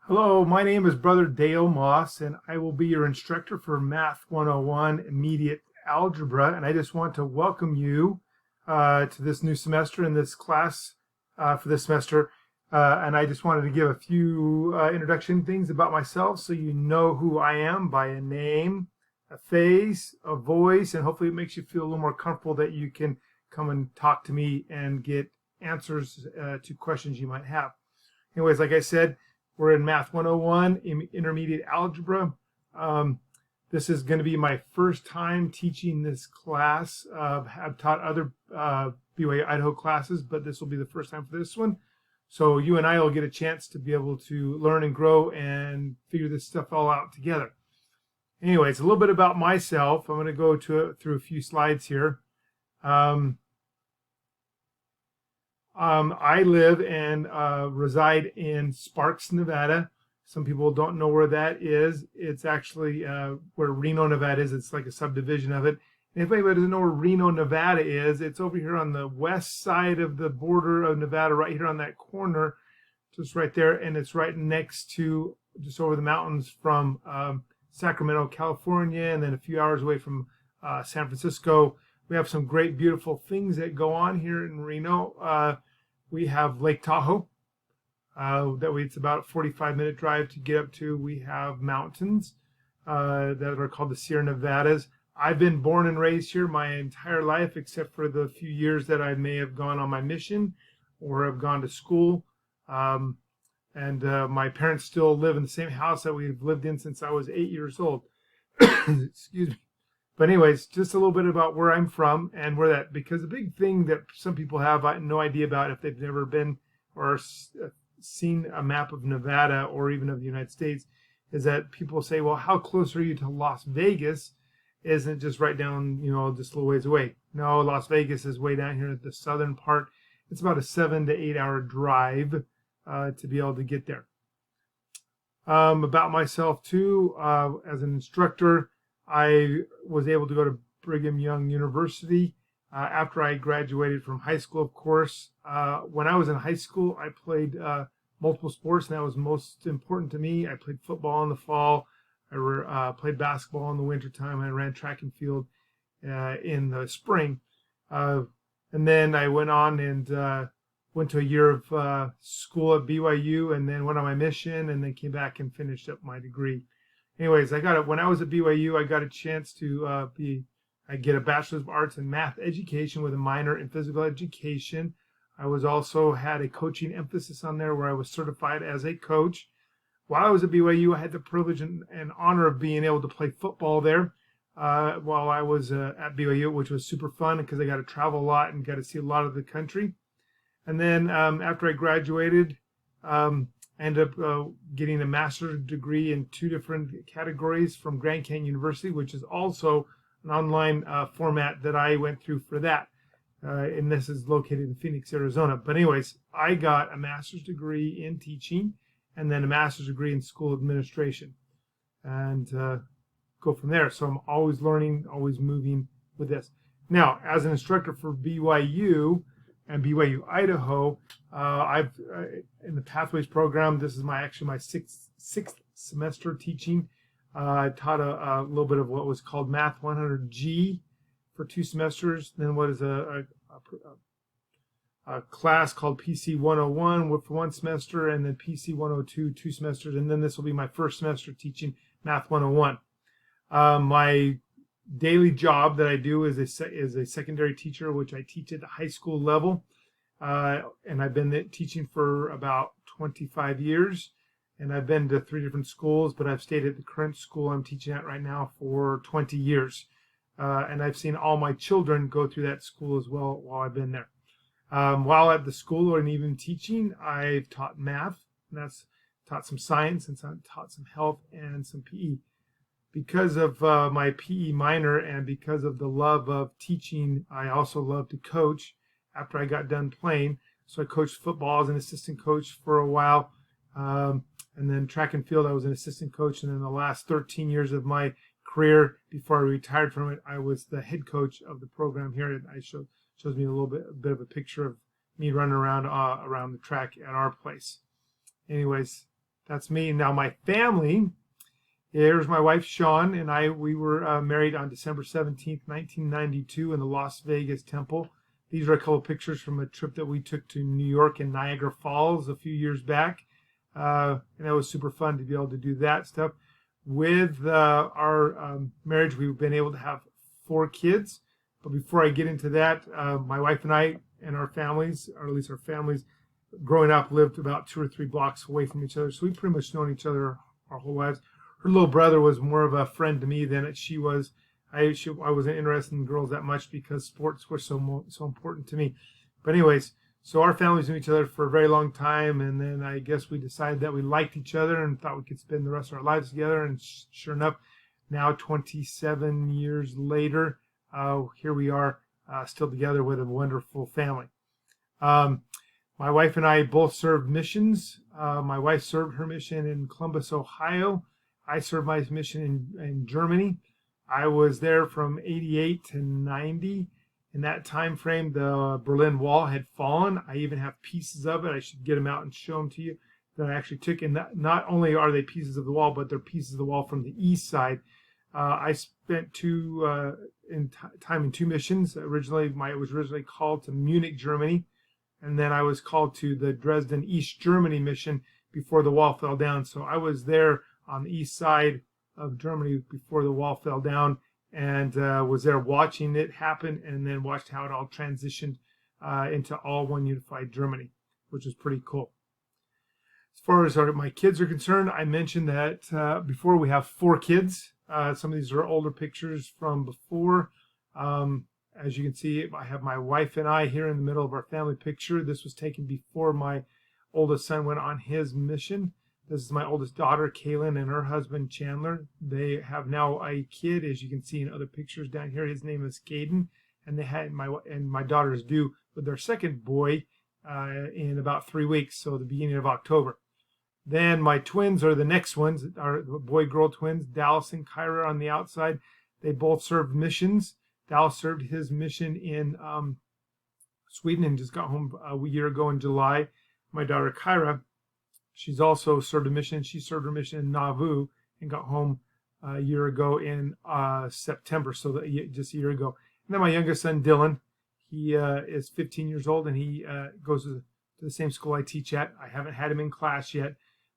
Hello, my name is Brother Dale Moss, and I will be your instructor for Math 101 Immediate Algebra. And I just want to welcome you to this new semester in this class for this semester. And I just wanted to give a few introduction things about myself so you know who I am by a name, a face, a voice, and hopefully it makes you feel a little more comfortable that you can come and talk to me and get answers to questions you might have. Anyways, like I said, we're in Math 101, Intermediate Algebra. This is going to be my first time teaching this class. I've taught other BYU Idaho classes, but this will be the first time for this one. So you and I will get a chance to be able to learn and grow and figure this stuff all out together. Anyways, a little bit about myself. I'm going to go through a few slides here. I live and reside in Sparks, Nevada. Some people don't know where that is. It's actually where Reno, Nevada is. It's like a subdivision of it. And if anybody doesn't know where Reno, Nevada is, it's over here on the west side of the border of Nevada, right here on that corner, just right there. And it's right next to, just over the mountains from Sacramento, California, and then a few hours away from San Francisco. We have some great, beautiful things that go on here in Reno. We have Lake Tahoe. It's about a 45-minute drive to get up to. We have mountains that are called the Sierra Nevadas. I've been born and raised here my entire life, except for the few years that I may have gone on my mission or have gone to school. My parents still live in the same house that we've lived in since I was 8 years old. Excuse me. But anyways, just a little bit about where I'm from and where that, because the big thing that some people have no idea about if they've never been or seen a map of Nevada or even of the United States is that people say, well, how close are you to Las Vegas? Isn't it just right down, just a little ways away? No, Las Vegas is way down here at the southern part. It's about a 7 to 8 hour drive to be able to get there. About myself too, as an instructor, I was able to go to Brigham Young University after I graduated from high school, of course. When I was in high school, I played multiple sports, and that was most important to me. I played football in the fall. I played basketball in the wintertime. I ran track and field in the spring. And then I went on and went to a year of school at BYU, and then went on my mission, and then came back and finished up my degree. Anyways, when I was at BYU, I got a chance to get a Bachelor's of Arts in Math Education with a minor in Physical Education. I also had a coaching emphasis on there where I was certified as a coach. While I was at BYU, I had the privilege and honor of being able to play football there while I was at BYU, which was super fun because I got to travel a lot and got to see a lot of the country. And then after I graduated, I ended up getting a master's degree in 2 different categories from Grand Canyon University, which is also an online format that I went through for that. And this is located in Phoenix, Arizona. But anyways, I got a master's degree in teaching and then a master's degree in school administration and go from there. So I'm always learning, always moving with this. Now, as an instructor for BYU, and BYU Idaho, I've in the Pathways program. This is actually my sixth semester teaching. I taught a little bit of what was called Math 100G for 2 semesters. Then what is a class called PC 101 for 1 semester, and then PC 102 2 semesters. And then this will be my first semester teaching Math 101. My daily job that I do is a secondary teacher, which I teach at the high school level, and I've been teaching for about 25 years, and I've been to 3 different schools, but I've stayed at the current school I'm teaching at right now for 20 years, and I've seen all my children go through that school as well while I've been there. While at the school and even teaching, I've taught math, and that's taught some science, and taught some health and some PE. Because of my PE minor and because of the love of teaching, I also love to coach after I got done playing. So I coached football as an assistant coach for a while. And then track and field, I was an assistant coach. And then the last 13 years of my career before I retired from it, I was the head coach of the program here. And shows me a bit of a picture of me running around the track at our place. Anyways, that's me. Now my family, here's my wife, Sean, and we were married on December 17th, 1992 in the Las Vegas Temple. These are a couple of pictures from a trip that we took to New York and Niagara Falls a few years back. And that was super fun to be able to do that stuff. With our marriage, we've been able to have 4 kids. But before I get into that, my wife and I and our families, or at least our families, growing up lived about 2 or 3 blocks away from each other. So we've pretty much known each other our whole lives. Her little brother was more of a friend to me than she was. I wasn't interested in girls that much because sports were so important to me. But anyways, so our families knew each other for a very long time, and then I guess we decided that we liked each other and thought we could spend the rest of our lives together. And sure enough, now 27 years later, here we are still together with a wonderful family. My wife and I both served missions. My wife served her mission in Columbus, Ohio. I served my mission in Germany. I was there from 88 to 90. In that time frame, the Berlin Wall had fallen. I even have pieces of it. I should get them out and show them to you that I actually took. And not only are they pieces of the wall, but they're pieces of the wall from the east side. I spent time in 2 missions. It was originally called to Munich, Germany. And then I was called to the Dresden, East Germany mission before the wall fell down. So I was there on the east side of Germany before the wall fell down, and was there watching it happen, and then watched how it all transitioned into all one unified Germany, which was pretty cool. As far as my kids are concerned, I mentioned that before we have 4 kids. Some of these are older pictures from before. As you can see, I have my wife and I here in the middle of our family picture. This was taken before my oldest son went on his mission. This is my oldest daughter, Kaylin, and her husband, Chandler. They have now a kid, as you can see in other pictures down here. His name is Caden, and my daughter is due with their second boy in about 3 weeks, so the beginning of October. Then my twins are the next ones, are the boy-girl twins, Dallas and Kyra on the outside. They both served missions. Dallas served his mission in Sweden and just got home a year ago in July. My daughter, Kyra, she's also served a mission. She served her mission in Nauvoo and got home a year ago in September, so just a year ago. And then my youngest son, Dylan, he is 15 years old, and he goes to the same school I teach at. I haven't had him in class yet,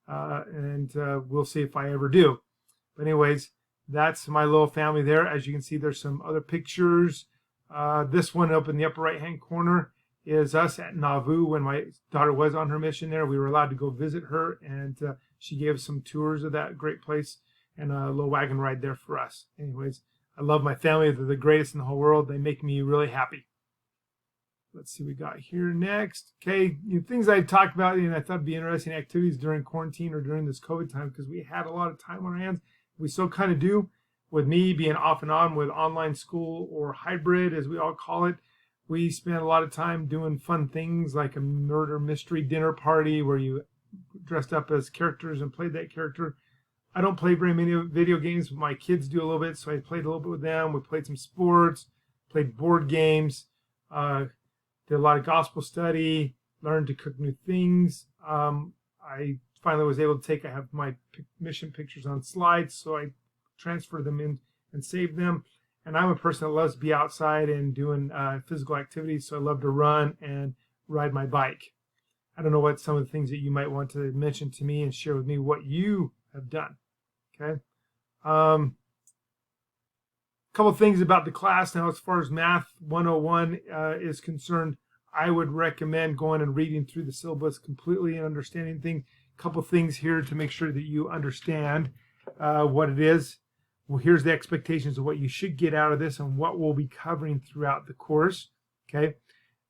and we'll see if I ever do. But anyways, that's my little family there. As you can see, there's some other pictures. This one up in the upper right-hand corner is us at Nauvoo when my daughter was on her mission there. We were allowed to go visit her, and she gave us some tours of that great place and a little wagon ride there for us. Anyways, I love my family. They're the greatest in the whole world. They make me really happy. Let's see what we got here next. Okay, things I talked about, and I thought would be interesting activities during quarantine or during this COVID time, because we had a lot of time on our hands. We still kind of do, with me being off and on with online school, or hybrid as we all call it. We spent a lot of time doing fun things like a murder mystery dinner party where you dressed up as characters and played that character. I don't play very many video games, but my kids do a little bit, so I played a little bit with them. We played some sports, played board games, did a lot of gospel study, learned to cook new things. I finally was able to I have my mission pictures on slides, so I transferred them in and saved them. And I'm a person that loves to be outside and doing physical activities, so I love to run and ride my bike. I don't know what some of the things that you might want to mention to me and share with me what you have done. Okay. Couple of things about the class now. As far as Math 101 is concerned, I would recommend going and reading through the syllabus completely and understanding things. A couple of things here to make sure that you understand what it is. Well, here's the expectations of what you should get out of this and what we'll be covering throughout the course. Okay.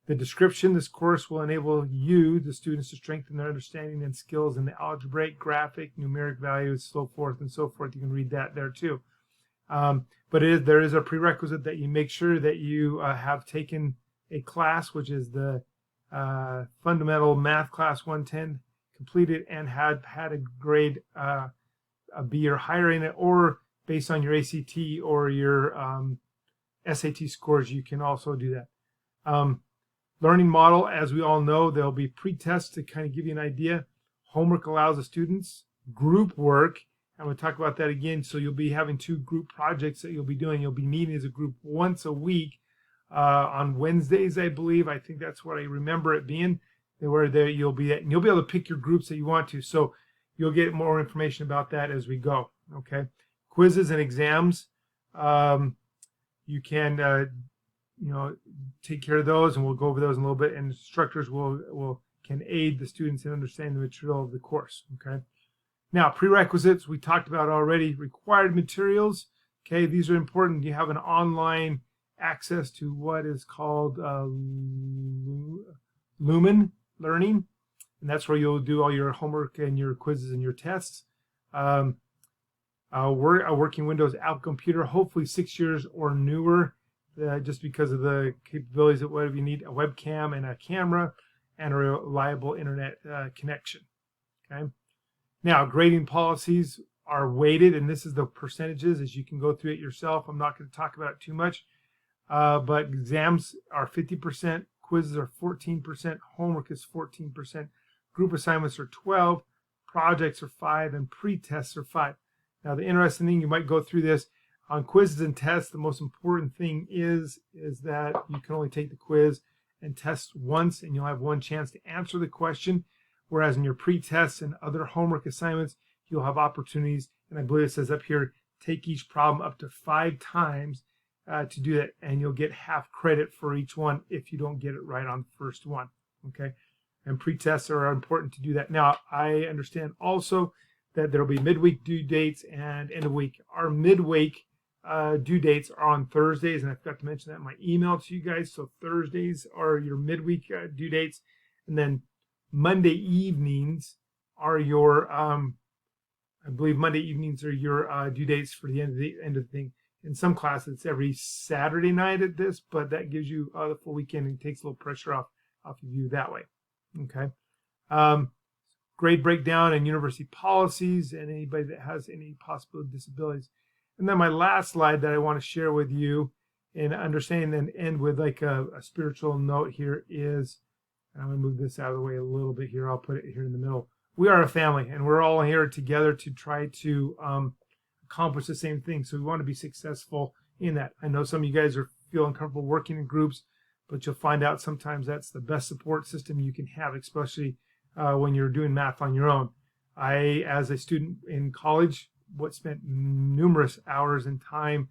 The description, this course will enable you, the students, to strengthen their understanding and skills in the algebraic, graphic, numeric values, so forth and so forth. You can read that there too. But there is a prerequisite that you make sure that you have taken a class, which is the Fundamental Math Class 110, completed and had a grade a B or higher in it, or based on your ACT or your SAT scores, you can also do that. Learning model, as we all know, there'll be pre-tests to kind of give you an idea. Homework allows the students group work. I'm going to talk about that again. So you'll be having 2 group projects that you'll be doing. You'll be meeting as a group once a week on Wednesdays, I believe. I think that's what I remember it being. Where there you'll be at, and you'll be able to pick your groups that you want to. So you'll get more information about that as we go. Okay, quizzes and exams. You can take care of those, and we'll go over those in a little bit. And instructors can aid the students in understanding the material of the course. Okay. Now, prerequisites we talked about already. Required materials. Okay, these are important. You have an online access to what is called Lumen Learning, and that's where you'll do all your homework and your quizzes and your tests. A working Windows app computer, hopefully 6 years or newer, just because of the capabilities of whatever you need, a webcam and a camera, and a reliable internet connection. Okay. Now, grading policies are weighted, and this is the percentages as you can go through it yourself. I'm not going to talk about it too much, but exams are 50%. Quizzes are 14%, homework is 14%, group assignments are 12%, projects are 5%, and pre-tests are 5%. Now, the interesting thing, you might go through this, on quizzes and tests, the most important thing is that you can only take the quiz and test once, and you'll have one chance to answer the question, whereas in your pre-tests and other homework assignments, you'll have opportunities, and I believe it says up here, take each problem up to 5 times, to do that, and you'll get half credit for each one if you don't get it right on the first one. Okay, and pre-tests are important to do that. Now, I understand also that there will be midweek due dates and end of week. Our midweek due dates are on Thursdays, and I forgot to mention that in my email to you guys. So Thursdays are your midweek due dates, and then Monday evenings are your I believe Monday evenings are your due dates for the end of the thing. In some classes, it's every Saturday night at this, but that gives you the full weekend and takes a little pressure off of you that way. Okay. Grade breakdown and university policies, and anybody that has any possible disabilities. And then my last slide that I want to share with you and understand and end with like a spiritual note here is, and I'm going to move this out of the way a little bit here. I'll put it here in the middle. We are a family, and we're all here together to try to accomplish the same thing. So we want to be successful in that. I know some of you guys are feeling comfortable working in groups, but you'll find out sometimes that's the best support system you can have, especially when you're doing math on your own. I, as a student in college, spent numerous hours in time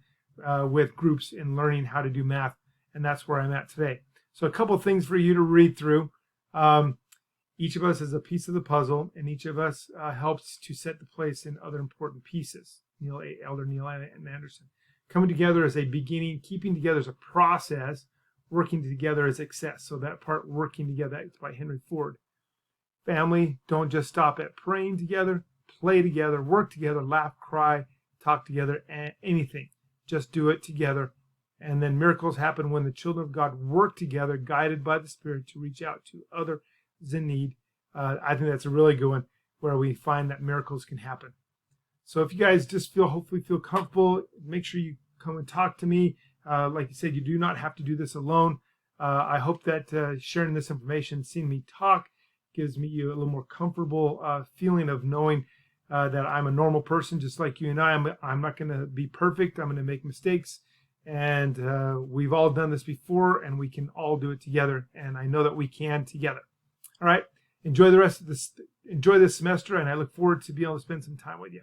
with groups in learning how to do math, and that's where I'm at today. So a couple of things for you to read through. Each of us is a piece of the puzzle, and each of us helps to set the place in other important pieces. Elder Neil and Anderson. Coming together as a beginning, keeping together as a process, working together as success. So that part, working together, that's by Henry Ford. Family, don't just stop at praying together, play together, work together, laugh, cry, talk together, and anything. Just do it together. And then miracles happen when the children of God work together, guided by the Spirit, to reach out to others in need. I think that's a really good one, where we find that miracles can happen. So if you guys just hopefully feel comfortable, make sure you come and talk to me. Like you said, you do not have to do this alone. I hope that sharing this information, seeing me talk, gives me a little more comfortable feeling of knowing that I'm a normal person just like you and I. I'm not going to be perfect. I'm going to make mistakes. And we've all done this before, and we can all do it together. And I know that we can together. All right. Enjoy the rest of this. Enjoy this semester, and I look forward to being able to spend some time with you.